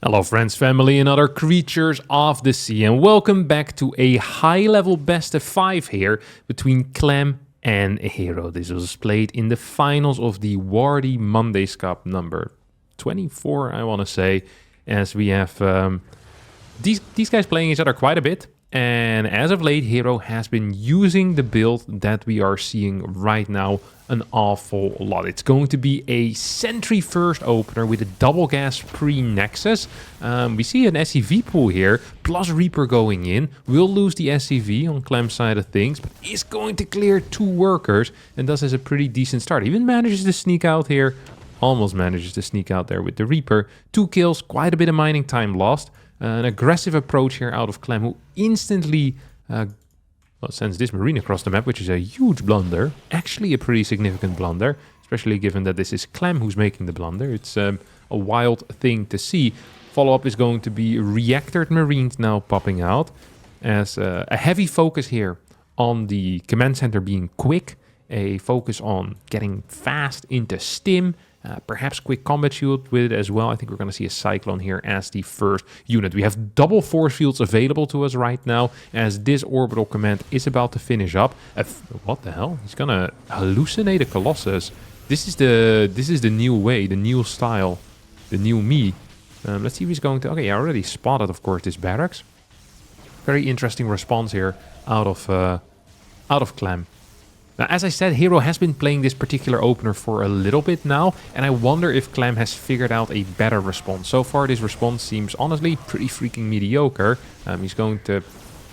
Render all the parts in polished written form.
Hello friends, family and other creatures of the sea, and welcome back to a high-level best of 5 here between Clem and herO. This was played in the finals of the Wardy Mondays Cup number 24, I want to say, as we have these guys playing each other quite a bit. And as of late, herO has been using the build that we are seeing right now an awful lot. It's going to be a Sentry first opener with a double gas pre-Nexus. We see an SCV pool here, plus Reaper going in. We'll lose the SCV on Clem's side of things, but is going to clear 2 workers, and thus has a pretty decent start. Even manages to sneak out here, almost manages to sneak out there with the Reaper. 2 kills, quite a bit of mining time lost. An aggressive approach here out of Clem, who instantly sends this Marine across the map, which is a huge blunder. Actually a pretty significant blunder, especially given that this is Clem who's making the blunder. It's a wild thing to see. Follow-up is going to be Reactored Marines now popping out, as a heavy focus here on the command center being quick, a focus on getting fast into stim, perhaps quick combat shield with it as well. I think we're going to see a Cyclone here as the first unit. We have double force fields available to us right now, as this orbital command is about to finish up. What the hell? He's going to hallucinate a Colossus. This is the new way, the new style, the new me. Let's see if he's going to... Okay, I already spotted, of course, this barracks. Very interesting response here out of Clem. Now, as I said, herO has been playing this particular opener for a little bit now, and I wonder if Clem has figured out a better response. So far, this response seems honestly pretty freaking mediocre. He's going to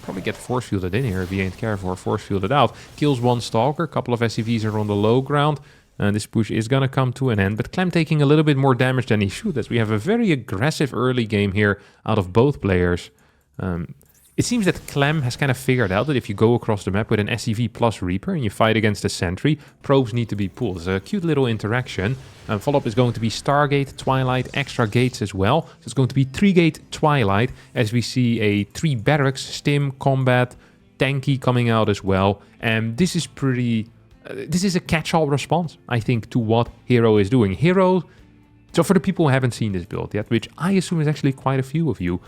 probably get force fielded in here if he ain't careful, or force fielded out. Kills 1 Stalker, a couple of SCVs are on the low ground. This push is going to come to an end, but Clem taking a little bit more damage than he should, as we have a very aggressive early game here out of both players. It seems that Clem has kind of figured out that if you go across the map with an SCV plus Reaper and you fight against a Sentry, probes need to be pulled. It's a cute little interaction. Follow-up is going to be Stargate, Twilight, extra gates as well. So it's going to be 3-gate Twilight, as we see a 3 barracks, stim, combat, tanky coming out as well. And this is pretty... this is a catch-all response, I think, to what herO is doing. herO... So for the people who haven't seen this build yet, which I assume is actually quite a few of you,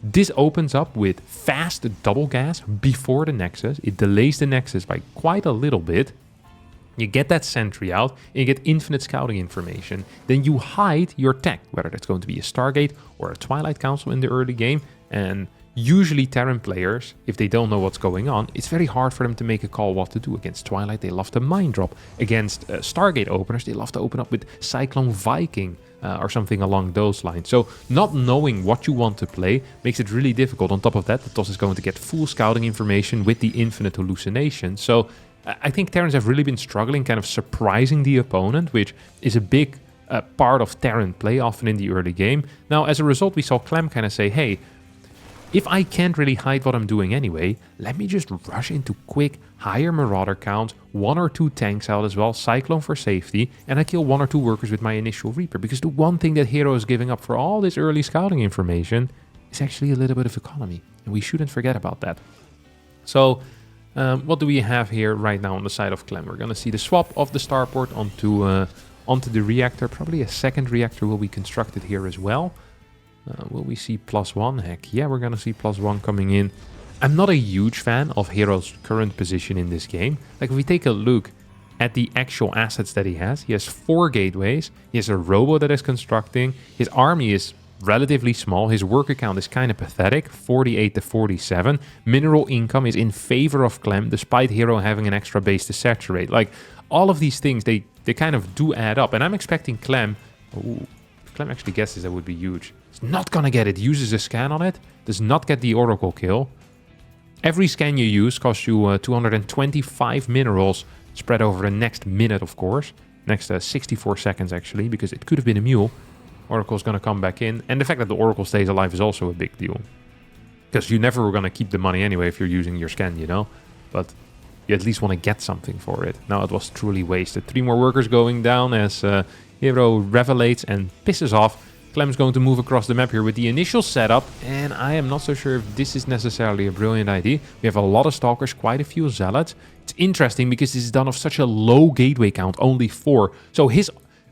this opens up with fast double gas before the Nexus. It delays the Nexus by quite a little bit. You get that Sentry out, and you get infinite scouting information. Then you hide your tech, whether that's going to be a Stargate or a Twilight Council in the early game. And usually Terran players, if they don't know what's going on, it's very hard for them to make a call what to do. Against Twilight, they love to mind drop. Against Stargate openers, they love to open up with Cyclone Viking. Or something along those lines. So not knowing what you want to play makes it really difficult. On top of that, the TOS is going to get full scouting information with the infinite hallucination. So I think Terrans have really been struggling, kind of surprising the opponent, which is a big part of Terran play, often in the early game. Now, as a result, we saw Clem kind of say, hey, if I can't really hide what I'm doing anyway, let me just rush into quick, higher Marauder count, 1 or 2 tanks out as well, Cyclone for safety, and I kill 1 or 2 workers with my initial Reaper. Because the one thing that herO is giving up for all this early scouting information is actually a little bit of economy. And we shouldn't forget about that. So, what do we have here right now on the side of Clem? We're going to see the swap of the starport onto the reactor. Probably a second reactor will be constructed here as well. Will we see +1? Heck yeah, we're going to see +1 coming in. I'm not a huge fan of herO's current position in this game. Like, if we take a look at the actual assets that he has 4 gateways, he has a robo that is constructing, his army is relatively small, his worker count is kind of pathetic, 48 to 47. Mineral income is in favor of Clem, despite herO having an extra base to saturate. Like, all of these things, they kind of do add up, and I'm expecting Clem... Ooh, if Clem actually guesses, that would be huge. He's not gonna get it. Uses a scan on it. Does not get the Oracle kill. Every scan you use costs you 225 minerals spread over the next minute, of course. Next 64 seconds, actually, because it could have been a mule. Oracle's gonna come back in. And the fact that the Oracle stays alive is also a big deal. Because you never were gonna keep the money anyway if you're using your scan, you know? But you at least want to get something for it. Now it was truly wasted. 3 more workers going down as herO revelates and pisses off. Clem's going to move across the map here with the initial setup, and I am not so sure if this is necessarily a brilliant idea. We have a lot of Stalkers, quite a few Zealots. It's interesting because this is done off such a low gateway count, only 4. So his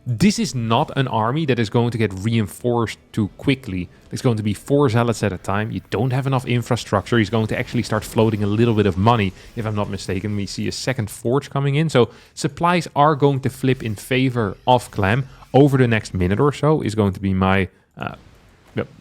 This is not an army that is going to get reinforced too quickly. It's going to be 4 zealots at a time. You don't have enough infrastructure. He's going to actually start floating a little bit of money. If I'm not mistaken, we see a second forge coming in. So supplies are going to flip in favor of Clem over the next minute or so is going to be my...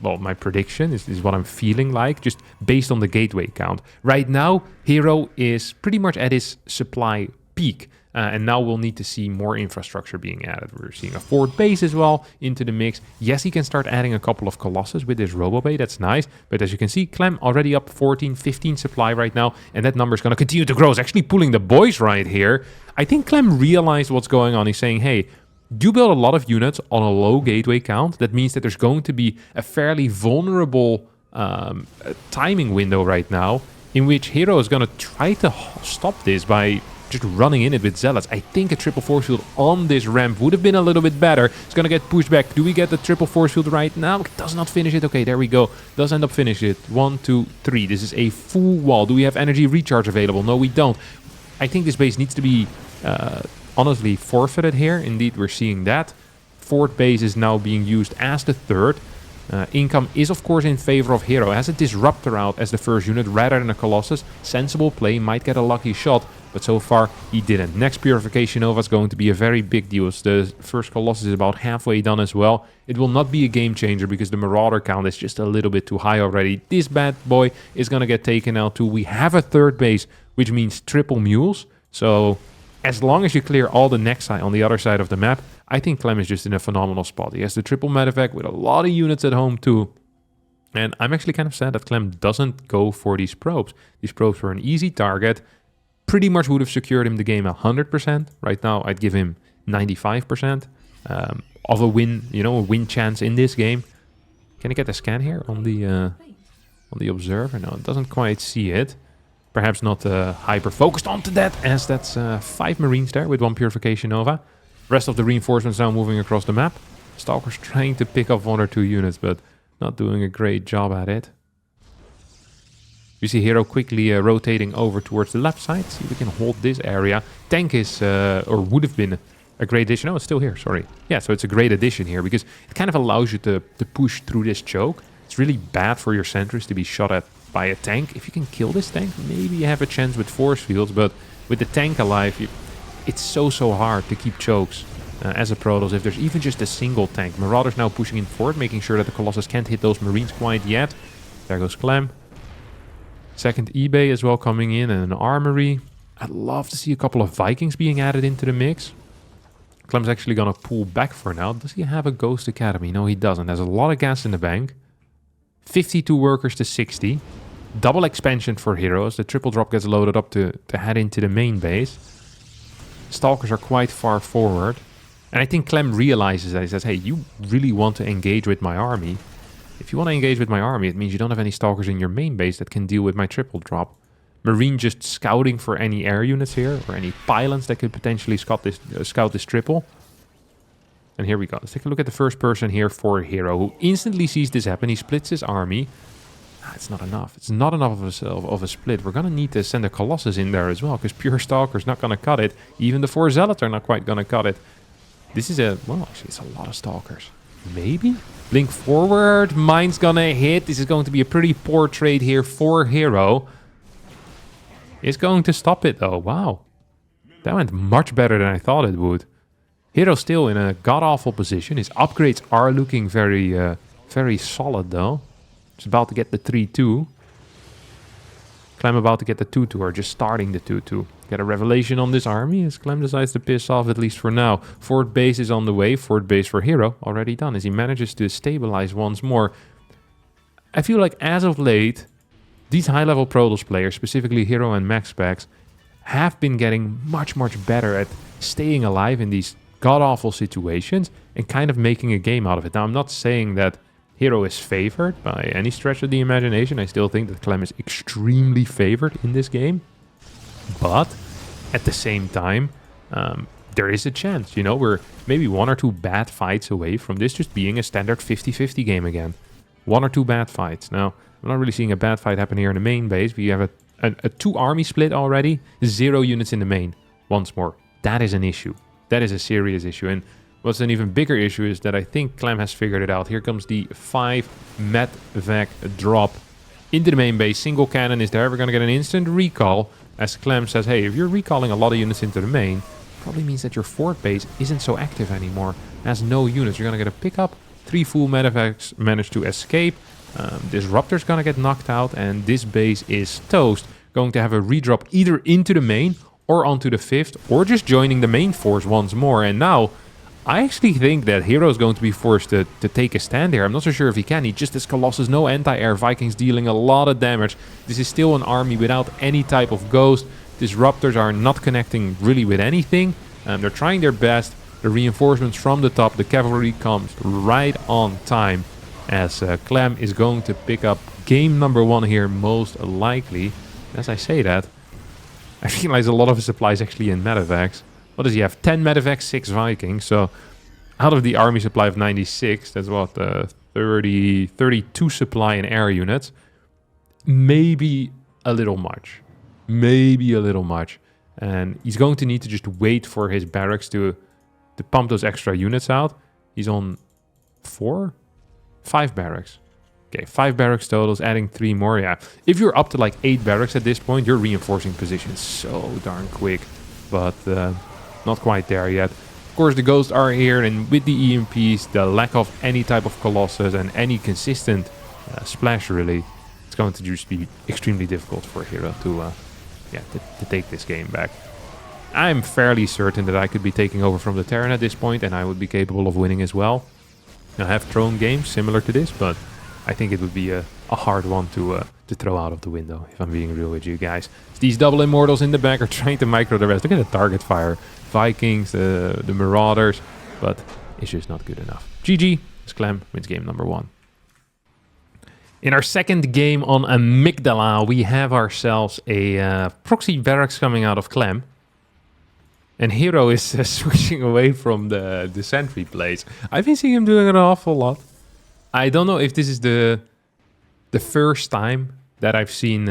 well, my prediction is what I'm feeling like, just based on the gateway count. Right now, hero is pretty much at his supply peak. And now we'll need to see more infrastructure being added. We're seeing a fort base as well into the mix. Yes, he can start adding a couple of colossus with this robobay. That's nice. But as you can see, Clem already up 14, 15 supply right now. And that number is going to continue to grow. It's actually pulling the boys right here. I think Clem realized what's going on. He's saying, hey, you build a lot of units on a low gateway count. That means that there's going to be a fairly vulnerable timing window right now in which hero is going to try to stop this by just running in it with zealots. I think a triple force field on this ramp would have been a little bit better. It's going to get pushed back. Do we get the triple force field right now? It does not finish it. Okay, there we go. Does end up finish it. 1, 2, 3. This is a full wall. Do we have energy recharge available? No, we don't. I think this base needs to be honestly forfeited here. Indeed, we're seeing that. Fort base is now being used as the third. Income is of course in favor of hero. Has a disruptor out as the first unit rather than a colossus. Sensible play, might get a lucky shot, but so far he didn't. Next purification nova is going to be a very big deal. The first colossus is about halfway done as well. It will not be a game changer because the marauder count is just a little bit too high already. This bad boy is going to get taken out too. We have a third base, which means triple mules. So as long as you clear all the nexi on the other side of the map, I think Clem is just in a phenomenal spot. He has the triple medevac with a lot of units at home too. And I'm actually kind of sad that Clem doesn't go for these probes. These probes were an easy target. Pretty much would have secured him the game 100%. Right now, I'd give him 95% of a win, you know, a win chance in this game. Can I get a scan here on the observer? No, it doesn't quite see it. Perhaps not hyper focused onto that, as that's 5 marines there with 1 purification nova. Rest of the reinforcements now moving across the map. Stalkers trying to pick up 1 or 2 units, but not doing a great job at it. We see hero quickly rotating over towards the left side. See if we can hold this area. Tank is, or would have been, a great addition. Oh, it's still here, sorry. Yeah, so it's a great addition here because it kind of allows you to push through this choke. It's really bad for your sentries to be shot at by a tank. If you can kill this tank, maybe you have a chance with force fields, but with the tank alive, it's so hard to keep chokes as a Protoss if there's even just a single tank. Marauders now pushing in forward, making sure that the Colossus can't hit those Marines quite yet. There goes Clem. Second eBay as well coming in, and an armory. I'd love to see a couple of Vikings being added into the mix. Clem's actually going to pull back for now. Does he have a Ghost Academy? No, he doesn't. There's a lot of gas in the bank. 52 workers to 60. Double expansion for heroes. The triple drop gets loaded up to head into the main base. Stalkers are quite far forward. And I think Clem realizes that. He says, hey, you really want to engage with my army. If you want to engage with my army, it means you don't have any stalkers in your main base that can deal with my triple drop. Marine just scouting for any air units here, or any pylons that could potentially scout this triple. And here we go. Let's take a look at the first person here for hero, who instantly sees this happen. He splits his army. It's not enough. It's not enough of a split. We're going to need to send a Colossus in there as well, because pure Stalker's not going to cut it. Even the 4 Zealots are not quite going to cut it. This is a... well, actually, it's a lot of Stalkers. Maybe? Blink forward. Mine's going to hit. This is going to be a pretty poor trade here for hero. It's going to stop it, though. Wow. That went much better than I thought it would. Hero's still in a god-awful position. His upgrades are looking very solid, though. It's about to get the 3-2. Clem about to get the 2-2, or just starting the 2-2. Get a revelation on this army as Clem decides to piss off, at least for now. Fort base is on the way. Fort base for hero already done as he manages to stabilize once more. I feel like as of late, these high-level Protoss players, specifically hero and max packs, have been getting much better at staying alive in these god-awful situations and kind of making a game out of it. Now, I'm not saying that hero is favored by any stretch of the imagination. I still think that Clem is extremely favored in this game. But at the same time, there is a chance. You know, we're maybe 1 or 2 bad fights away from this just being a standard 50-50 game again. 1 or 2 bad fights. Now, I'm not really seeing a bad fight happen here in the main base. We have a 2-army split already. 0 units in the main. Once more. That is an issue. That is a serious issue. And What's an even bigger issue is that I think Clem has figured it out. Here comes the 5 medvac drop into the main base. Single cannon is there. We're going to get an instant recall. As Clem says, hey, if you're recalling a lot of units into the main, probably means that your fort base isn't so active anymore. It has no units. You're going to get a pickup. 3 full medvacs manage to escape. Disruptor's going to get knocked out. And this base is toast. Going to have a redrop either into the main or onto the 5th. Or just joining the main force once more. And now, I actually think that Hero is going to be forced to take a stand here. I'm not so sure if he can. He just has Colossus, no anti-air. Vikings dealing a lot of damage. This is still an army without any type of ghost. Disruptors are not connecting really with anything. They're trying their best. The reinforcements from the top, the cavalry comes right on time. As Clem is going to pick up game number 1 here, most likely. As I say that, I realize a lot of his supply is actually in medevacs. What does he have? 10 medevacs, 6 Vikings. So out of the army supply of 96, that's what, 32 supply in air units. Maybe a little much. Maybe a little much. And he's going to need to just wait for his barracks to pump those extra units out. He's on 5 barracks. Okay, 5 barracks totals, adding 3 more. Yeah, if you're up to like 8 barracks at this point, you're reinforcing positions so darn quick. But not quite there yet. Of course, the ghosts are here, and with the EMPs, the lack of any type of Colossus and any consistent splash, really, it's going to just be extremely difficult for Hero to take this game back. I'm fairly certain that I could be taking over from the Terran at this point, and I would be capable of winning as well. I have thrown games similar to this, but I think it would be a hard one to throw out of the window, if I'm being real with you guys. These double immortals in the back are trying to micro the rest. Look at the target fire. Vikings, the Marauders, but it's just not good enough. GG, as Clem wins game number 1. In our second game on Amygdala, we have ourselves a proxy barracks coming out of Clem. And Hero is switching away from the sentry plates. I've been seeing him doing it an awful lot. I don't know if this is the first time that I've seen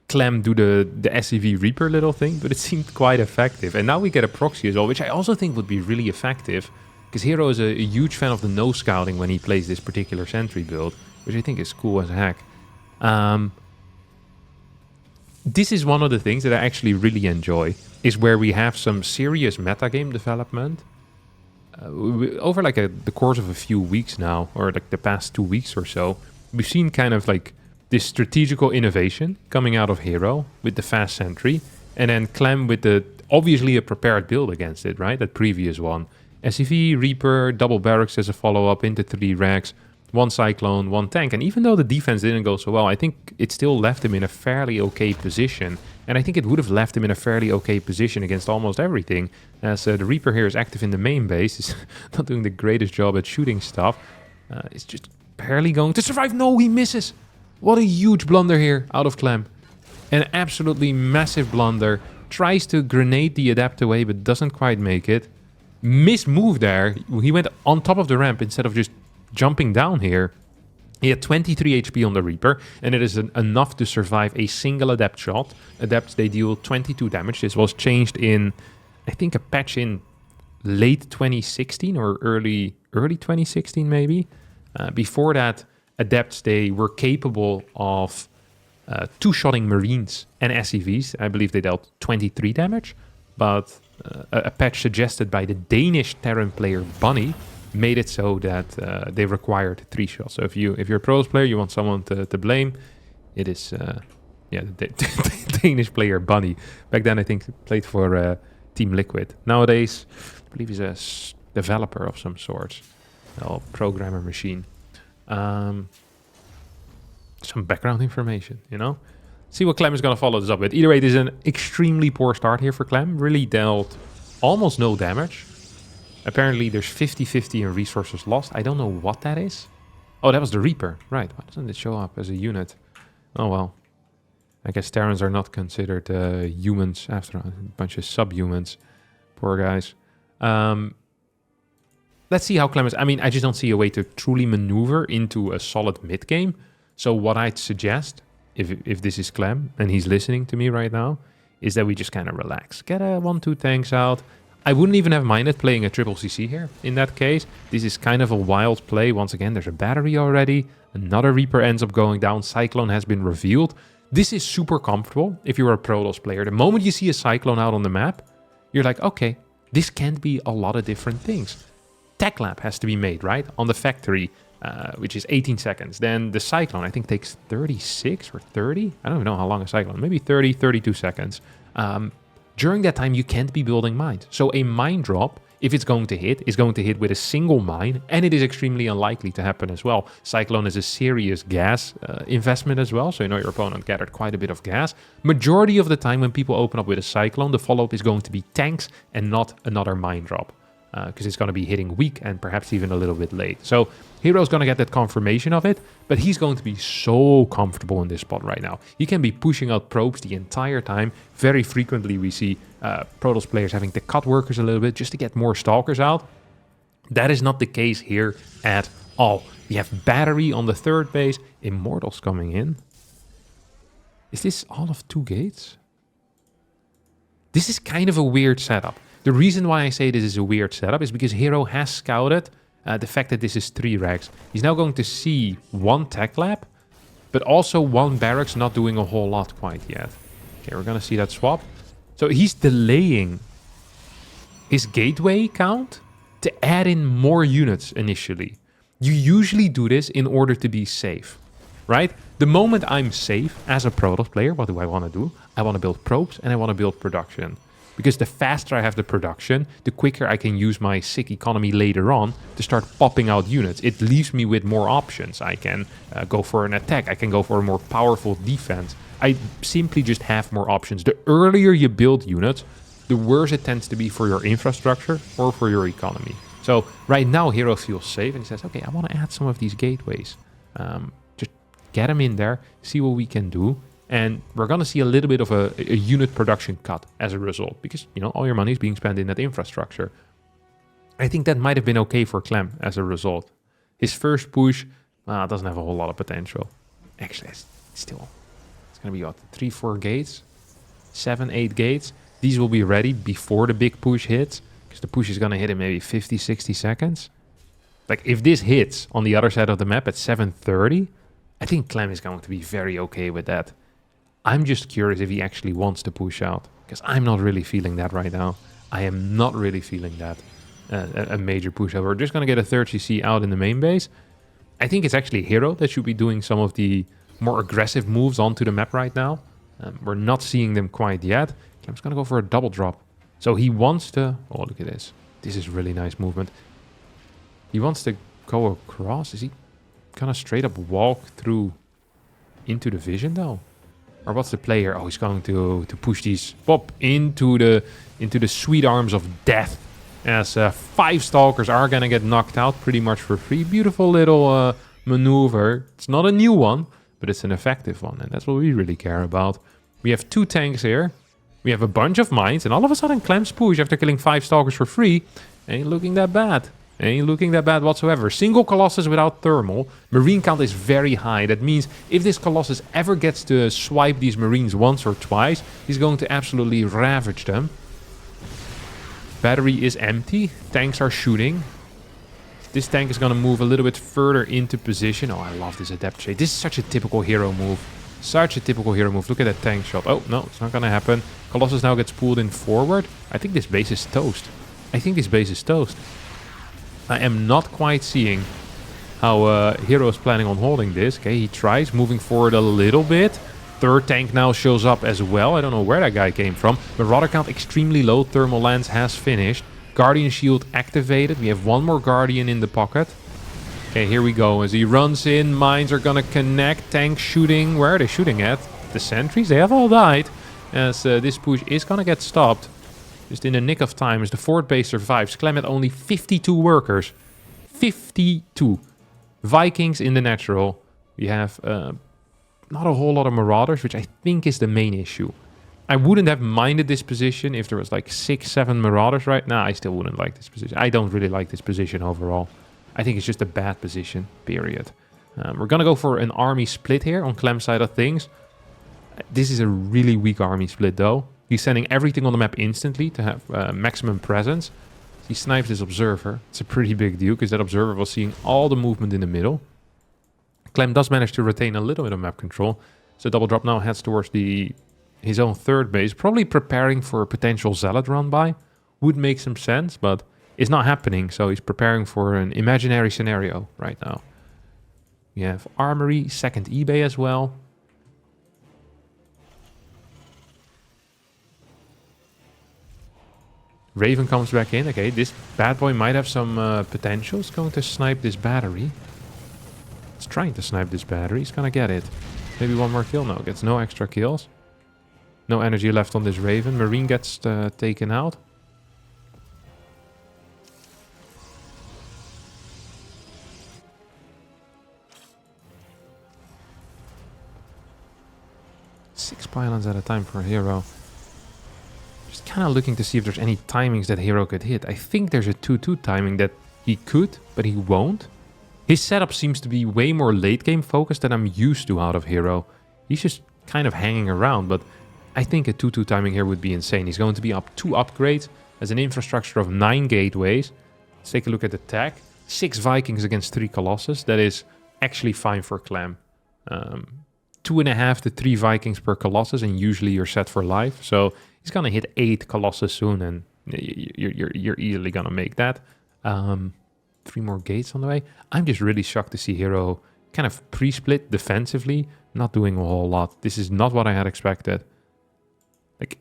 Clem do the SCV Reaper little thing, but it seemed quite effective. And now we get a proxy as well, which I also think would be really effective, because Hero is a huge fan of the no scouting when he plays this particular sentry build, which I think is cool as heck. This is one of the things that I actually really enjoy, is where we have some serious metagame development. Over like the course of a few weeks now, or like the past 2 weeks or so, we've seen kind of like this strategical innovation coming out of Hero with the fast sentry, and then Clem with obviously a prepared build against it, right? That previous one. SCV, Reaper, double barracks as a follow-up into 3 racks, 1 Cyclone, 1 tank. And even though the defense didn't go so well, I think it still left him in a fairly okay position. And I think it would have left him in a fairly okay position against almost everything, as the Reaper here is active in the main base. He's not doing the greatest job at shooting stuff. It's just barely going to survive. No, he misses. What a huge blunder here out of Clem. An absolutely massive blunder. Tries to grenade the Adept away, but doesn't quite make it. Missed move there. He went on top of the ramp instead of just jumping down here. He had 23 HP on the Reaper, and it is enough to survive a single Adept shot. Adepts, they deal 22 damage. This was changed in, I think, a patch in late 2016 or early 2016 maybe. Before that, Adepts, they were capable of two-shotting Marines and SCVs. I believe they dealt 23 damage, but a patch suggested by the Danish Terran player Bunny made it so that they required 3 shots. So if you're a pros player, you want someone to blame, it is the Danish player Bunny. Back then, I think he played for Team Liquid. Nowadays, I believe he's a developer of some sort, a programmer machine. Some background information, you know? See what Clem is going to follow this up with. Either way, it is an extremely poor start here for Clem. Really dealt almost no damage. Apparently, there's 50-50 in resources lost. I don't know what that is. Oh, that was the Reaper. Right. Why doesn't it show up as a unit? Oh, well. I guess Terrans are not considered humans after a bunch of subhumans. Poor guys. Let's see how Clem is. I mean, I just don't see a way to truly maneuver into a solid mid game. So what I'd suggest, if this is Clem and he's listening to me right now, is that we just kind of relax. Get 1-2 tanks out. I wouldn't even have minded playing a triple CC here in that case. This is kind of a wild play. Once again, there's a battery already. Another Reaper ends up going down. Cyclone has been revealed. This is super comfortable if you're a Protoss player. The moment you see a Cyclone out on the map, you're like, okay, this can be a lot of different things. Tech Lab has to be made, right? On the factory, which is 18 seconds. Then the Cyclone, I think, takes 36 or 30. I don't even know how long a Cyclone, maybe 30, 32 seconds. During that time, you can't be building mines. So a mine drop, if it's going to hit, is going to hit with a single mine, and it is extremely unlikely to happen as well. Cyclone is a serious gas investment as well, so you know your opponent gathered quite a bit of gas. Majority of the time when people open up with a Cyclone, the follow-up is going to be tanks and not another mine drop, because it's going to be hitting weak and perhaps even a little bit late. So herO's going to get that confirmation of it, but he's going to be so comfortable in this spot right now. He can be pushing out probes the entire time. Very frequently we see Protoss players having to cut workers a little bit just to get more stalkers out. That is not the case here at all. We have battery on the third base, Immortals coming in. Is this all of 2 gates? This is kind of a weird setup. The reason why I say this is a weird setup is because herO has scouted the fact that this is 3 racks. He's now going to see 1 tech lab, but also 1 barracks not doing a whole lot quite yet. Okay, we're going to see that swap. So he's delaying his gateway count to add in more units initially. You usually do this in order to be safe, right? The moment I'm safe as a Protoss player, what do I want to do? I want to build probes and I want to build production. Because the faster I have the production, the quicker I can use my sick economy later on to start popping out units. It leaves me with more options. I can go for an attack. I can go for a more powerful defense. I simply just have more options. The earlier you build units, the worse it tends to be for your infrastructure or for your economy. So right now, herO feels safe and he says, okay, I want to add some of these gateways. Just get them in there, see what we can do. And we're going to see a little bit of a unit production cut as a result, because, you know, all your money is being spent in that infrastructure. I think that might have been okay for Clem as a result. His first push doesn't have a whole lot of potential. Actually, it's going to be what, 3-4 gates, 7-8 gates. These will be ready before the big push hits, because the push is going to hit in maybe 50-60 seconds. Like, if this hits on the other side of the map at 7:30, I think Clem is going to be very okay with that. I'm just curious if he actually wants to push out, because I'm not really feeling that right now. I am not really feeling that, a major push out. We're just going to get a third CC out in the main base. I think it's actually herO that should be doing some of the more aggressive moves onto the map right now. We're not seeing them quite yet. Clem's going to go for a double drop. So he wants to... Oh, look at this. This is really nice movement. He wants to go across. Is he going to straight up walk through into the vision, though? Or what's the play here? Oh, he's going to push these pop into the sweet arms of death. As 5 stalkers are going to get knocked out pretty much for free. Beautiful little maneuver. It's not a new one, but it's an effective one. And that's what we really care about. We have 2 tanks here. We have a bunch of mines. And all of a sudden, Clem's push after killing 5 stalkers for free ain't looking that bad. Ain't looking that bad whatsoever. Single Colossus without thermal. Marine count is very high. That means if this Colossus ever gets to swipe these Marines once or twice, he's going to absolutely ravage them. Battery is empty. Tanks are shooting. This tank is going to move a little bit further into position. Oh, I love this Adept Shade. This is such a typical herO move. Such a typical herO move. Look at that tank shot. Oh, no, it's not going to happen. Colossus now gets pulled in forward. I think this base is toast. I am not quite seeing how herO is planning on holding this. Okay, he tries moving forward a little bit. Third tank now shows up as well. I don't know where that guy came from. Marauder count extremely low. Thermal lance has finished. Guardian shield activated. We have 1 more Guardian in the pocket. Okay, here we go. As he runs in, mines are going to connect. Tank shooting. Where are they shooting at? The sentries? They have all died. As this push is going to get stopped. Just in the nick of time as the fort base survives. Clem had only 52 workers. 52. Vikings in the natural. We have not a whole lot of Marauders, which I think is the main issue. I wouldn't have minded this position if there was like 6-7 Marauders right now. I still wouldn't like this position. I don't really like this position overall. I think it's just a bad position, period. We're going to go for an army split here on Clem's side of things. This is a really weak army split, though. He's sending everything on the map instantly to have maximum presence. He snipes this observer. It's a pretty big deal because that observer was seeing all the movement in the middle. Clem does manage to retain a little bit of map control. So Double Drop now heads towards his own third base, probably preparing for a potential Zealot run by. Would make some sense, but it's not happening. So he's preparing for an imaginary scenario right now. We have Armory, second eBay as well. Raven comes back in. Okay, this bad boy might have some potential. It's going to snipe this battery. It's trying to snipe this battery. He's going to get it. Maybe one more kill. No, gets no extra kills. No energy left on this Raven. Marine gets taken out. Six pylons at a time for a hero. Just kind of looking to see if there's any timings that hero could hit. I think there's a 2-2 timing that he could, but he won't. His setup seems to be way more late game focused than I'm used to out of hero. He's just kind of hanging around, but I think a 2-2 timing here would be insane. He's going to be up 2 upgrades as an infrastructure of 9 gateways. Let's take a look at the tech. 6 Vikings against 3 Colossus. That is actually fine for Clem. 2.5 to 3 Vikings per Colossus, and usually you're set for life. So he's gonna hit 8 Colossus soon, and you're easily gonna make that. 3 more gates on the way. I'm just really shocked to see hero kind of pre-split defensively, not doing a whole lot. This is not what I had expected. Like,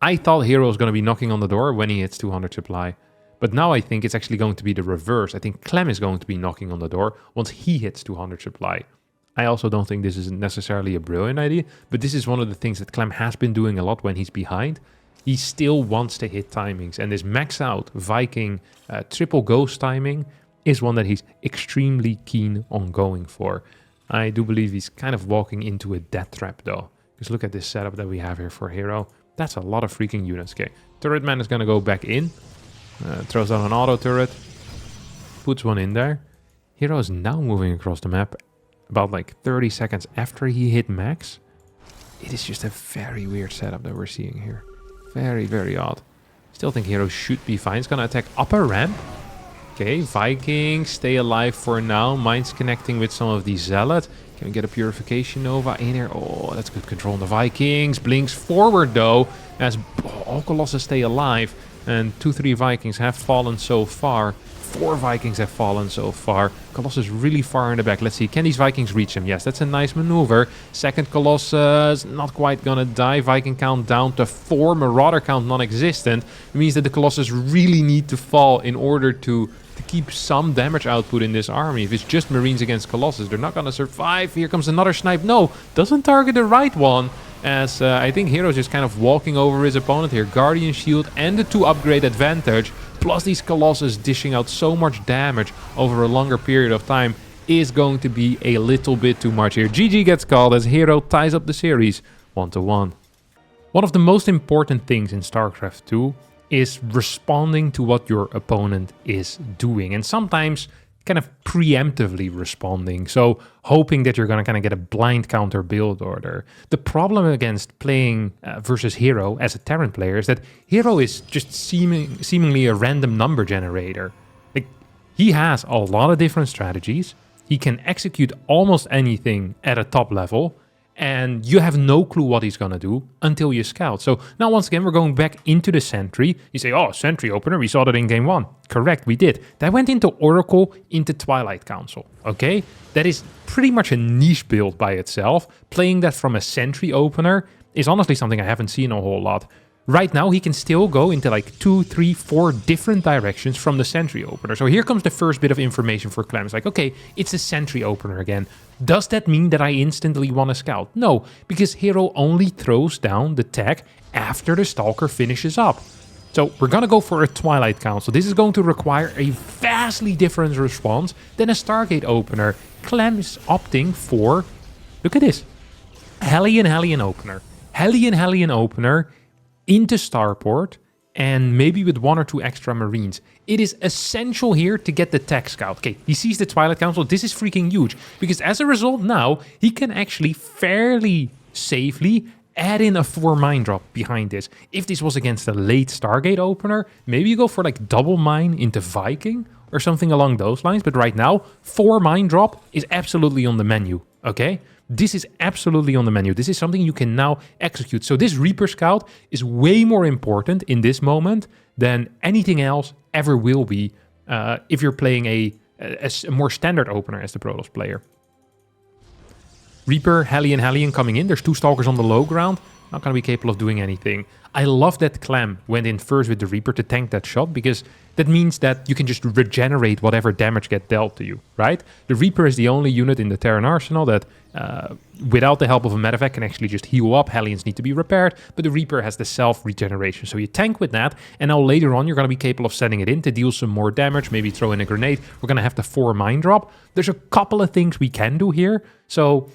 I thought hero was gonna be knocking on the door when he hits 200 supply. But now I think it's actually going to be the reverse. I think Clem is going to be knocking on the door once he hits 200 supply. I also don't think this is necessarily a brilliant idea, but this is one of the things that Clem has been doing a lot when he's behind. He still wants to hit timings, and this max out Viking triple ghost timing is one that he's extremely keen on going for. I do believe he's kind of walking into a death trap though, because look at this setup that we have here for hero. That's a lot of freaking units. Okay, turret man is going to go back in, throws out an auto turret, puts one in there. Hero is now moving across the map about like 30 seconds after he hit max. It is just a very weird setup that we're seeing here. Very, very odd. Still think hero should be fine. He's gonna attack upper ramp. Okay, Vikings stay alive for now. Mines connecting with some of these Zealots. Can we get a Purification Nova in here? Oh, that's good control on the Vikings. Blinks forward though, as all Colossus stay alive. And 2-3 Vikings have fallen so far. 4 Vikings have fallen so far. Colossus really far in the back. Let's see, can these Vikings reach him? Yes, that's a nice maneuver. Second Colossus, not quite gonna die. Viking count down to 4. Marauder count non-existent. It means that the Colossus really need to fall in order to keep some damage output in this army. If it's just Marines against Colossus, they're not gonna survive. Here comes another snipe. No, doesn't target the right one. As I think hero's just kind of walking over his opponent here. Guardian Shield and the 2 upgrade advantage, plus these Colossus dishing out so much damage over a longer period of time is going to be a little bit too much here. GG gets called as hero ties up the series 1-1. One of the most important things in StarCraft 2 is responding to what your opponent is doing, and sometimes kind of preemptively responding, so hoping that you're going to kind of get a blind counter build order. The problem against playing versus hero as a Terran player is that hero is just seemingly a random number generator. Like, he has a lot of different strategies, he can execute almost anything at a top level, and you have no clue what he's gonna do until you scout. So now once again, we're going back into the Sentry. You say, oh, Sentry opener, we saw that in game 1. Correct, we did. That went into Oracle, into Twilight Council, okay? That is pretty much a niche build by itself. Playing that from a Sentry opener is honestly something I haven't seen a whole lot. Right now, he can still go into like 2, 3, 4 different directions from the Sentry opener. So here comes the first bit of information for Clem. It's like, okay, it's a Sentry opener again. Does that mean that I instantly want to scout? No, because hero only throws down the tech after the Stalker finishes up. So we're going to go for a Twilight Council. This is going to require a vastly different response than a Stargate opener. Clem is opting for, look at this, Hellion opener. Hellion opener into Starport, and maybe with 1 or 2 extra Marines. It is essential here to get the tech scout. Okay, he sees the Twilight Council. This is freaking huge, because as a result now, he can actually fairly safely add in a 4 mine drop behind this. If this was against a late Stargate opener, maybe you go for like double mine into Viking or something along those lines. But right now, 4 mine drop is absolutely on the menu, okay? This is absolutely on the menu. This is something you can now execute. So this Reaper Scout is way more important in this moment than anything else ever will be if you're playing a more standard opener as the Protoss player. Reaper, Hellion coming in. There's 2 Stalkers on the low ground. Not going to be capable of doing anything. I love that Clem went in first with the Reaper to tank that shot, because that means that you can just regenerate whatever damage get dealt to you, right? The Reaper is the only unit in the Terran arsenal that, without the help of a medevac, can actually just heal up. Hellions need to be repaired, but the Reaper has the self-regeneration. So you tank with that, and now later on you're going to be capable of sending it in to deal some more damage, maybe throw in a grenade. We're going to have the 4 mine drop. There's a couple of things we can do here. So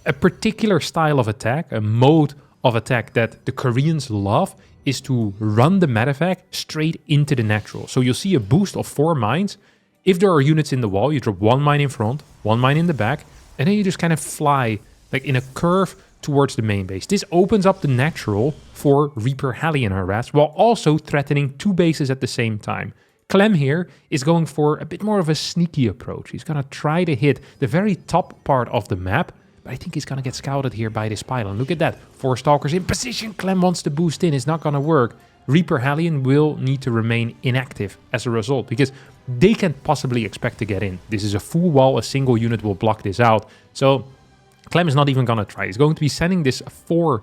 a particular style of attack, a mode of attack that the Koreans love, is to run the medevac straight into the natural. So you'll see a boost of 4 mines. If there are units in the wall, you drop 1 mine in front, 1 mine in the back, and then you just kind of fly like in a curve towards the main base. This opens up the natural for Reaper Hellion harass, while also threatening 2 bases at the same time. Clem here is going for a bit more of a sneaky approach. He's going to try to hit the very top part of the map, but I think he's going to get scouted here by this pylon. Look at that. 4 Stalkers in position. Clem wants to boost in. It's not going to work. Reaper Hellion will need to remain inactive as a result, because they can't possibly expect to get in. This is a full wall. A single unit will block this out. So Clem is not even going to try. He's going to be sending this 4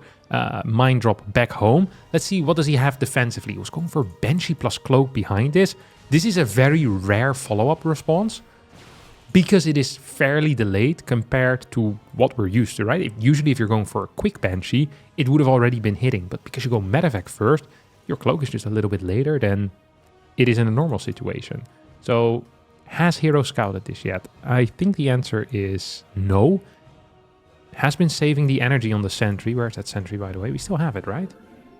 mine drop back home. Let's see, what does he have defensively? He was going for Banshee plus Cloak behind this. This is a very rare follow-up response, because it is fairly delayed compared to what we're used to, right? Usually if you're going for a quick Banshee, it would have already been hitting. But because you go medevac first, your Cloak is just a little bit later than it is in a normal situation. So has Hero scouted this yet? I think the answer is no. Has been saving the energy on the sentry. Where's that sentry, by the way? We still have it, right?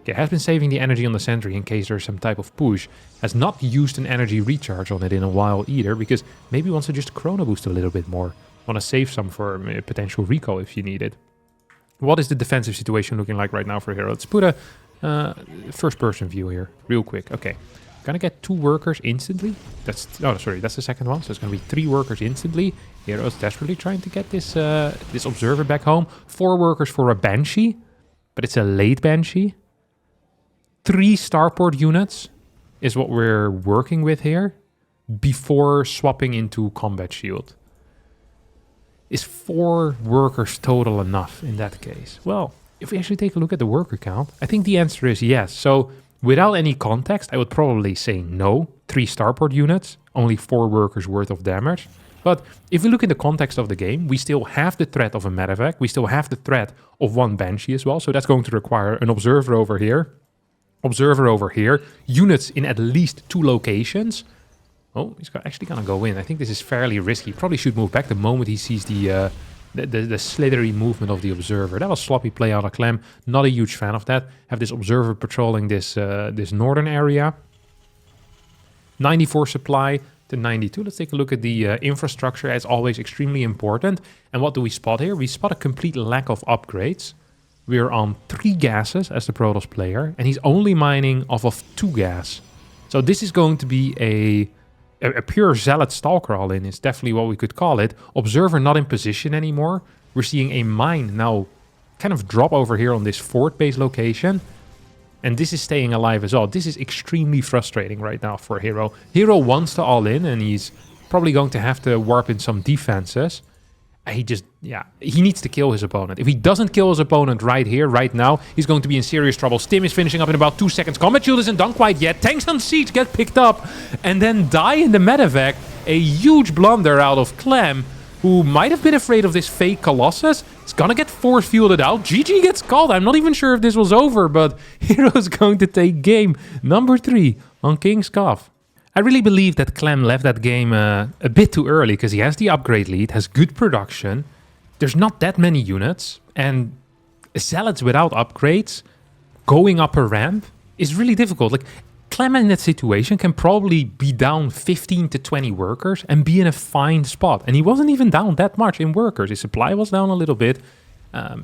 Okay, has been saving the energy on the sentry in case there's some type of push. Has not used an energy recharge on it in a while either, because maybe wants to just chrono boost a little bit more. Want to save some for potential recall if you need it. What is the defensive situation looking like right now for Hero? Let's put a first person view here real quick. Okay, gonna get 2 workers instantly. That's the second one. So it's gonna be 3 workers instantly. Hero's desperately trying to get this this observer back home. 4 workers for a Banshee, but it's a late Banshee. 3 starport units is what we're working with here before swapping into combat shield. Is 4 workers total enough in that case? Well, if we actually take a look at the worker count, I think the answer is yes. So without any context, I would probably say no. 3 starport units, only 4 workers worth of damage. But if we look in the context of the game, we still have the threat of a medevac. We still have the threat of 1 Banshee as well. So that's going to require an observer over here. Observer over here, units in at least 2 locations. Oh, he's actually gonna go in. I think this is fairly risky. Probably should move back the moment he sees the slithery movement of the observer. That was sloppy play out of Clem. Not a huge fan of that. Have this observer patrolling this this northern area. 94 supply to 92. Let's take a look at the infrastructure. As always, extremely important. And what do we spot here? We spot a complete lack of upgrades. We're on 3 gases as the Protoss player, and he's only mining off of 2 gas. So this is going to be a pure Zealot Stalker all-in, is definitely what we could call it. Observer not in position anymore. We're seeing a mine now kind of drop over here on this fort base location. And this is staying alive as well. This is extremely frustrating right now for Hero. Hero wants to all-in, and he's probably going to have to warp in some defenses. He needs to kill his opponent. If he doesn't kill his opponent right here, right now, he's going to be in serious trouble. Stim is finishing up in about 2 seconds. Combat shield isn't done quite yet. Tanks on siege get picked up and then die in the medevac. A huge blunder out of Clem, who might have been afraid of this fake Colossus. It's gonna get force fielded out. GG gets called. I'm not even sure if this was over, but Hero's going to take game number 3 on King's Cough. I really believe that Clem left that game a bit too early, because he has the upgrade lead, has good production. There's not that many units, and Zealots without upgrades going up a ramp is really difficult. Like, Clem in that situation can probably be down 15 to 20 workers and be in a fine spot. And he wasn't even down that much in workers. His supply was down a little bit.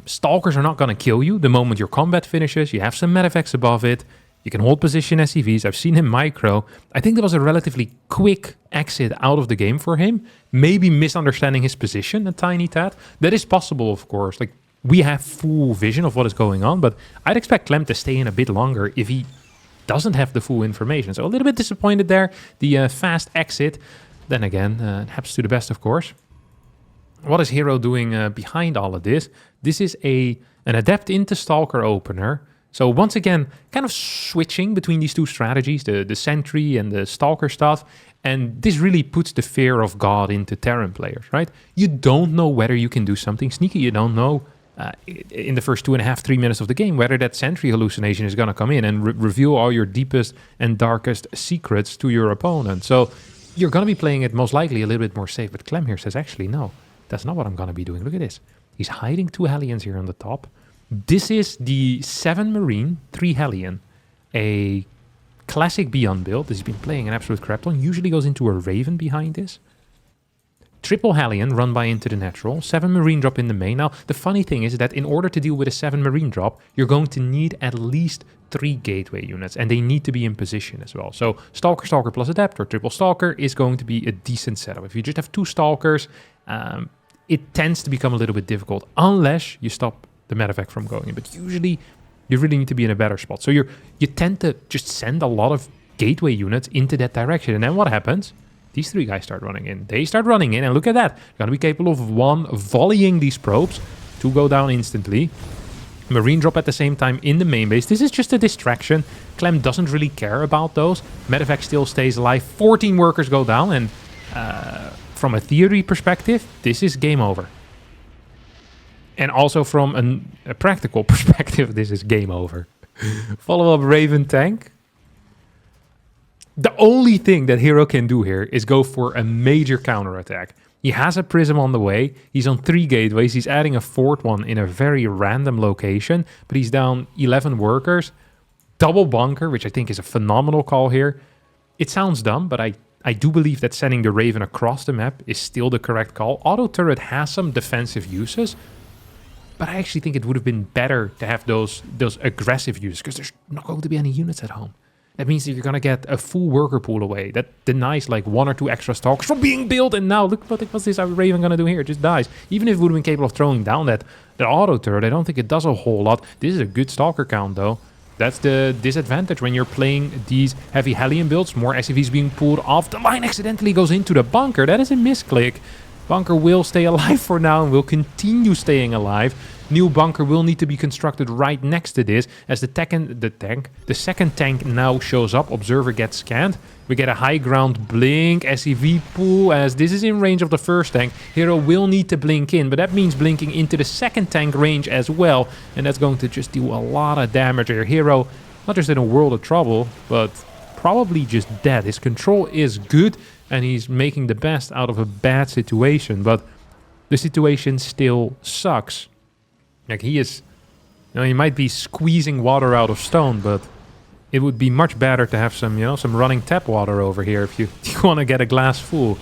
Stalkers are not going to kill you the moment your combat finishes. You have some medevacs above it. You can hold position SCVs. I've seen him micro. I think that was a relatively quick exit out of the game for him. Maybe misunderstanding his position a tiny tad. That is possible, of course. Like, we have full vision of what is going on, but I'd expect Clem to stay in a bit longer if he doesn't have the full information. So a little bit disappointed there. The fast exit. Then again, it happens to the best, of course. What is hero doing behind all of this? This is an Adept into Stalker opener. So once again, kind of switching between these two strategies, the Sentry and the Stalker stuff. And this really puts the fear of God into Terran players, right? You don't know whether you can do something sneaky. You don't know in the first 2.5, 3 minutes of the game whether that Sentry hallucination is going to come in and reveal all your deepest and darkest secrets to your opponent. So you're going to be playing it most likely a little bit more safe. But Clem here says, actually, no, that's not what I'm going to be doing. Look at this. He's hiding 2 Hellions here on the top. This is the 7 Marine, 3 Hellion, a classic Beyond build. This has been playing an absolute crap ton. Usually goes into a Raven behind this. Triple Hellion run by into the natural. 7 Marine drop in the main. Now, the funny thing is that in order to deal with a 7 Marine drop, you're going to need at least 3 Gateway units, and they need to be in position as well. So Stalker, Stalker plus Adept or Triple Stalker is going to be a decent setup. If you just have 2 Stalkers, it tends to become a little bit difficult unless you stop the medevac from going in. But usually, you really need to be in a better spot. So you tend to just send a lot of Gateway units into that direction. And then what happens? These 3 guys start running in. They start running in, and look at that. You're going to be capable of 1 volleying these probes. 2 go down instantly. Marine drop at the same time in the main base. This is just a distraction. Clem doesn't really care about those. Medevac still stays alive. 14 workers go down, and from a theory perspective, this is game over. And also from a practical perspective, this is game over. Follow-up Raven tank. The only thing that hero can do here is go for a major counterattack. He has a prism on the way. He's on 3 gateways. He's adding a 4th one in a very random location. But he's down 11 workers. Double bunker, which I think is a phenomenal call here. It sounds dumb, but I do believe that sending the Raven across the map is still the correct call. Auto turret has some defensive uses. But I actually think it would have been better to have those aggressive uses, because there's not going to be any units at home. That means that you're going to get a full worker pool away. That denies like 1 or 2 extra stalkers from being built. And now, look, what's this Raven going to do here? It just dies. Even if it would have been capable of throwing down that auto turret, I don't think it does a whole lot. This is a good stalker count, though. That's the disadvantage when you're playing these heavy Hellion builds. More SCVs being pulled off. The line accidentally goes into the bunker. That is a misclick. Bunker will stay alive for now and will continue staying alive. New bunker will need to be constructed right next to this as the second tank now shows up. Observer gets scanned. We get a high ground blink, SCV pool, as this is in range of the first tank. Hero will need to blink in, but that means blinking into the second tank range as well. And that's going to just do a lot of damage here. Hero, not just in a world of trouble, but probably just dead. His control is good, and he's making the best out of a bad situation, but the situation still sucks. Like, he is, he might be squeezing water out of stone, but it would be much better to have some, some running tap water over here if you want to get a glass full.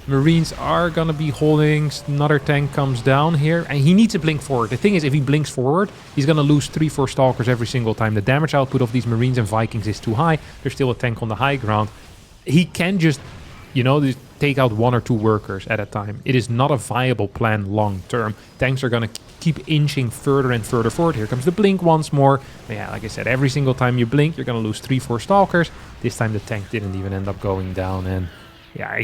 Marines are going to be holding. Another tank comes down here, and he needs to blink forward. The thing is, if he blinks forward, he's going to lose 3-4 stalkers every single time. The damage output of these Marines and Vikings is too high. There's still a tank on the high ground. He can just, take out 1 or 2 workers at a time. It is not a viable plan long term. Tanks are going to keep inching further and further forward. Here comes the blink once more. But yeah, like I said, every single time you blink, you're going to lose 3-4 stalkers. This time the tank didn't even end up going down. And yeah,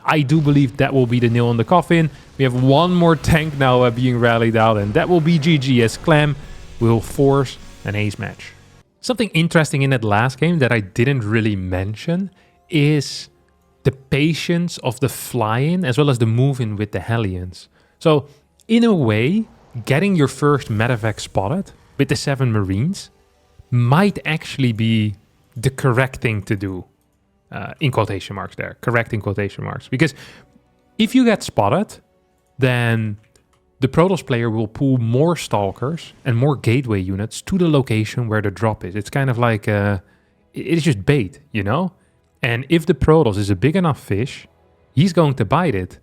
I do believe that will be the nail in the coffin. We have 1 more tank now being rallied out, and that will be GG as Clem will force an ace match. Something interesting in that last game that I didn't really mention is the patience of the fly-in as well as the move-in with the Hellions. So, in a way, getting your first medevac spotted with the 7 Marines might actually be the correct thing to do. In quotation marks there. Correct in quotation marks. Because if you get spotted, then the Protoss player will pull more Stalkers and more Gateway units to the location where the drop is. It's kind of like, it's just bait, And if the Protoss is a big enough fish, he's going to bite it.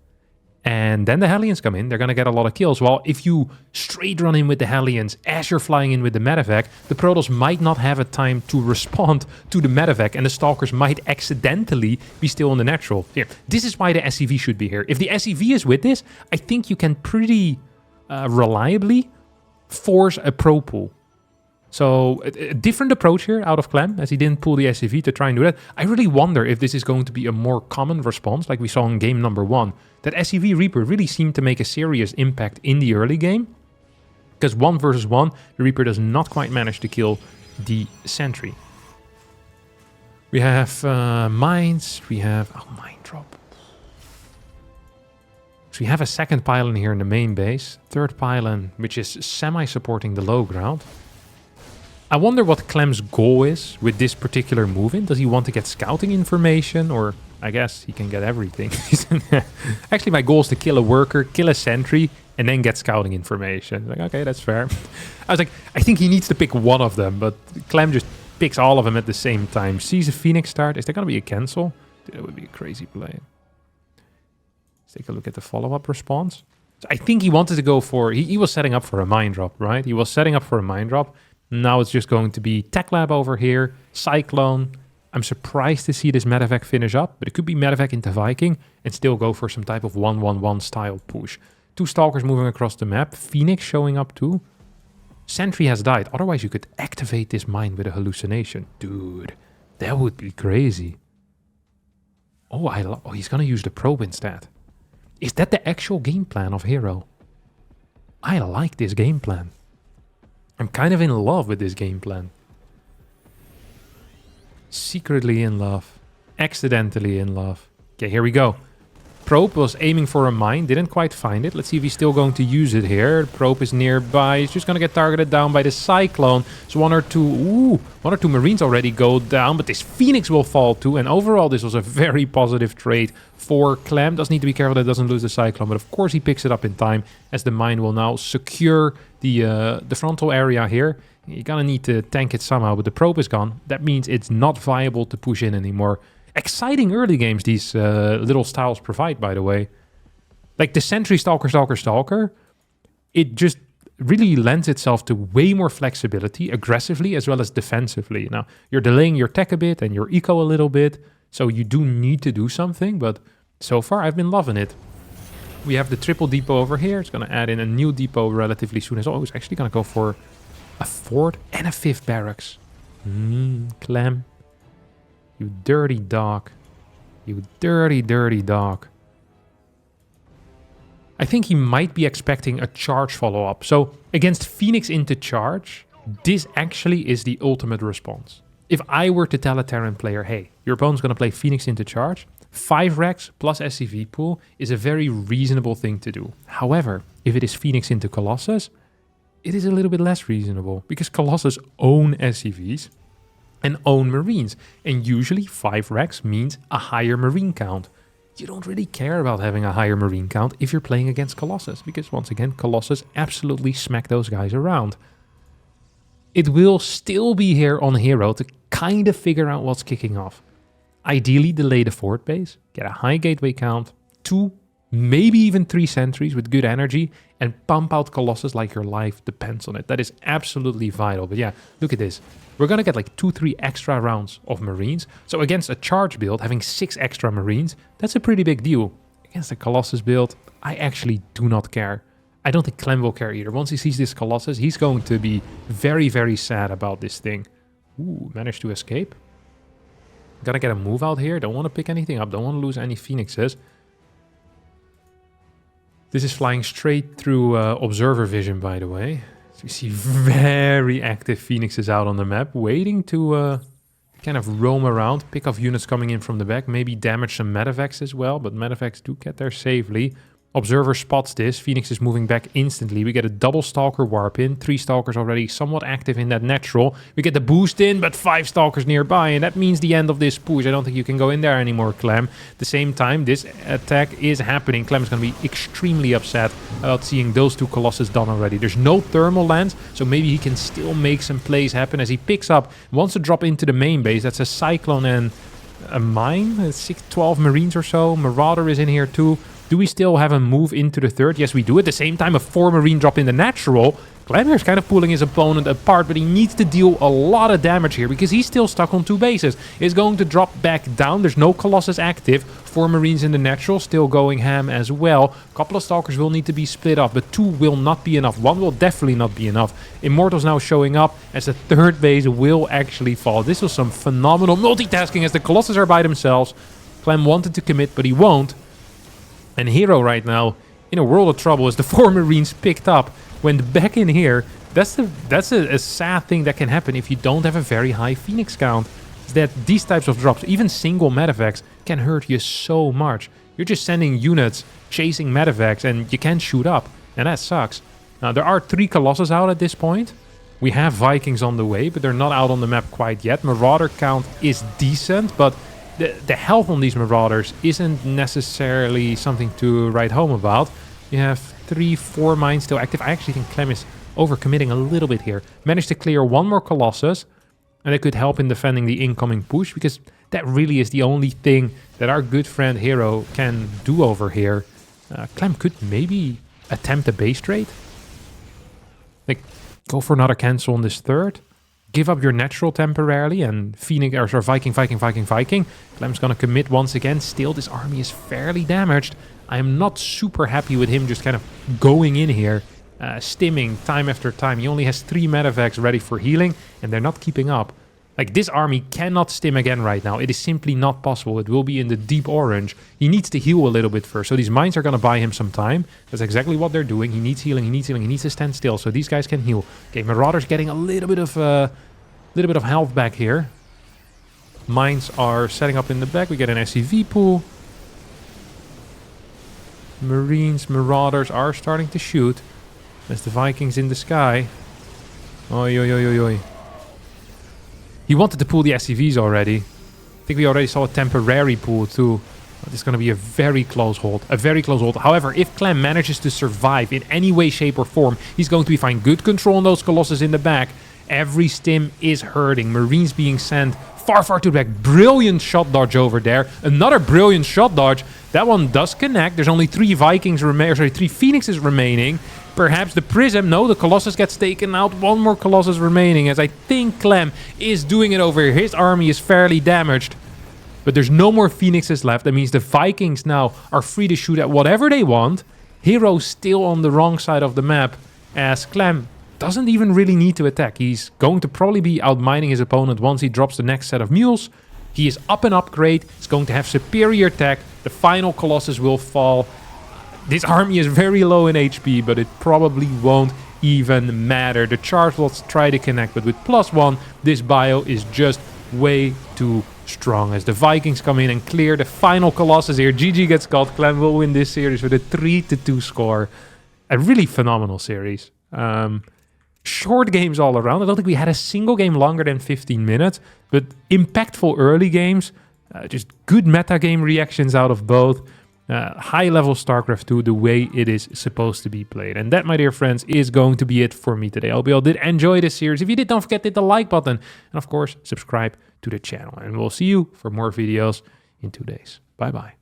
And then the Hellions come in. They're going to get a lot of kills. Well, if you straight run in with the Hellions as you're flying in with the medevac, the Protoss might not have a time to respond to the medevac, and the Stalkers might accidentally be still on the natural. Here, this is why the SCV should be here. If the SCV is with this, I think you can pretty reliably force a Pro pull. So a different approach here out of Clem, as he didn't pull the SCV to try and do that. I really wonder if this is going to be a more common response, like we saw in game number 1. That SCV Reaper really seemed to make a serious impact in the early game. Because 1 versus 1, the Reaper does not quite manage to kill the Sentry. We have mines, we have... Oh, mine drop. So we have a second pylon here in the main base. Third pylon, which is semi-supporting the low ground. I wonder what Clem's goal is with this particular move-in. Does he want to get scouting information, or I guess he can get everything. Actually, my goal is to kill a worker, kill a sentry, and then get scouting information. Like, okay, that's fair. I was like, I think he needs to pick one of them, but Clem just picks all of them at the same time. Sees a Phoenix start. Is there going to be a cancel? That would be a crazy play. Let's take a look at the follow-up response. So I think he wanted to go for... He was setting up for a mine drop, right? He was setting up for a mine drop. Now it's just going to be Tech Lab over here, Cyclone. I'm surprised to see this medevac finish up, but it could be medevac into Viking and still go for some type of 1-1-1 style push. 2 Stalkers moving across the map, Phoenix showing up too. Sentry has died, otherwise you could activate this mine with a hallucination. Dude, that would be crazy. Oh, he's gonna use the probe instead. Is that the actual game plan of hero? I like this game plan. I'm kind of in love with this game plan. Secretly in love. Accidentally in love. Okay, here we go. Probe was aiming for a mine, didn't quite find it. Let's see if he's still going to use it here. Probe is nearby. He's just going to get targeted down by the Cyclone. So one or two Marines already go down, but this Phoenix will fall too. And overall, this was a very positive trade for Clem. Does need to be careful that doesn't lose the Cyclone, but of course he picks it up in time, as the mine will now secure the frontal area here. You're gonna need to tank it somehow, but the probe is gone. That means it's not viable to push in anymore. Exciting early games these little styles provide, by the way. Like the Sentry Stalker, it just really lends itself to way more flexibility, aggressively as well as defensively. Now, you're delaying your tech a bit and your eco a little bit, so you do need to do something, but so far I've been loving it. We have the triple depot over here. It's going to add in a new depot relatively soon as well. It's actually going to go for a 4th and a 5th barracks. Clem. You dirty dog. You dirty, dirty dog. I think he might be expecting a charge follow-up. So against Phoenix into charge, this actually is the ultimate response. If I were to tell a Terran player, hey, your opponent's going to play Phoenix into charge, 5 racks plus SCV pool is a very reasonable thing to do. However, if it is Phoenix into Colossus, it is a little bit less reasonable, because Colossus own SCVs and own Marines, and usually 5 racks means a higher Marine count. You don't really care about having a higher Marine count if you're playing against Colossus, because once again, Colossus absolutely smack those guys around. It will still be here on hero to kind of figure out what's kicking off. Ideally, delay the fort base, get a high gateway count, 2, maybe even 3 sentries with good energy, and pump out Colossus like your life depends on it. That is absolutely vital. But yeah, look at this. We're going to get like 2-3 extra rounds of Marines. So against a charge build, having 6 extra Marines, that's a pretty big deal. Against a Colossus build, I actually do not care. I don't think Clem will care either. Once he sees this Colossus, he's going to be very, very sad about this thing. Ooh, managed to escape. Gotta get a move out here. Don't want to pick anything up. Don't want to lose any Phoenixes. This is flying straight through observer vision, by the way. So you see very active Phoenixes out on the map, waiting to kind of roam around, pick off units coming in from the back, maybe damage some medevacs as well, but medevacs do get there safely. Observer spots this. Phoenix is moving back instantly. We get a double Stalker warp in. 3 Stalkers already somewhat active in that natural. We get the boost in, but 5 Stalkers nearby, and that means the end of this push. I don't think you can go in there anymore, Clem. At the same time, this attack is happening. Clem is going to be extremely upset about seeing those 2 Colossus done already. There's no thermal lands, so maybe he can still make some plays happen as he picks up, wants to drop into the main base. That's a Cyclone and a mine. 12 Marines or so. Marauder is in here too. Do we still have a move into the third? Yes, we do. At the same time, a 4 Marine drop in the natural. Clem here is kind of pulling his opponent apart, but he needs to deal a lot of damage here because he's still stuck on 2 bases. He's going to drop back down. There's no Colossus active. 4 Marines in the natural, still going ham as well. A couple of Stalkers will need to be split up, but 2 will not be enough. 1 will definitely not be enough. Immortals now showing up as the 3rd base will actually fall. This was some phenomenal multitasking as the Colossus are by themselves. Clem wanted to commit, but he won't. And hero right now in a world of trouble as the 4 Marines picked up, went back in here. That's a sad thing that can happen if you don't have a very high Phoenix count. Is that these types of drops, even single medevacs, can hurt you so much. You're just sending units chasing medevacs and you can't shoot up. And that sucks. Now there are 3 Colossus out at this point. We have Vikings on the way, but they're not out on the map quite yet. Marauder count is decent, but the health on these Marauders isn't necessarily something to write home about. You have 3, 4 mines still active. I actually think Clem is overcommitting a little bit here. Managed to clear 1 more Colossus, and it could help in defending the incoming push, because that really is the only thing that our good friend hero can do over here. Clem could maybe attempt a base trade. Like, go for another cancel on this 3rd. Give up your natural temporarily and Phoenix or sorry, Viking. Clem's gonna commit once again. Still, this army is fairly damaged. I am not super happy with him just kind of going in here, stimming time after time. He only has 3 medevacs ready for healing, and they're not keeping up. Like, this army cannot stim again right now. It is simply not possible. It will be in the deep orange. He needs to heal a little bit first. So these mines are going to buy him some time. That's exactly what they're doing. He needs healing. He needs healing. He needs to stand still so these guys can heal. Okay, Marauder's getting a little bit of health back here. Mines are setting up in the back. We get an SCV pool. Marines, Marauders are starting to shoot. There's the Vikings in the sky. Oi, oi, oi, oi, oi. He wanted to pull the SCVs already. I think we already saw a temporary pull too. This is going to be a very close hold. A very close hold. However, if Clem manages to survive in any way, shape or form, he's going to be fine. Good control on those Colossus in the back. Every stim is hurting. Marines being sent far, far to the back. Brilliant shot dodge over there. Another brilliant shot dodge. That one does connect. There's only 3 Vikings remaining. Sorry, 3 Phoenixes remaining. Perhaps the Prism. No, the Colossus gets taken out. 1 more Colossus remaining, as I think Clem is doing it over here. His army is fairly damaged. But there's no more Phoenixes left. That means the Vikings now are free to shoot at whatever they want. Hero's still on the wrong side of the map, as Clem doesn't even really need to attack. He's going to probably be outmining his opponent once he drops the next set of mules. He is up an upgrade. He's going to have superior attack. The final Colossus will fall. This army is very low in HP, but it probably won't even matter. The charge will try to connect, but with +1, this bio is just way too strong. As the Vikings come in and clear the final Colossus here. GG gets called. Clem will win this series with a 3-2 score. A really phenomenal series. Short games all around. I don't think we had a single game longer than 15 minutes, but impactful early games. Just good meta game reactions out of both. High level StarCraft 2 the way it is supposed to be played. And that, my dear friends, is going to be it for me today. I hope you all did enjoy this series. If you did, don't forget to hit the like button. And of course, subscribe to the channel. And we'll see you for more videos in 2 days. Bye bye.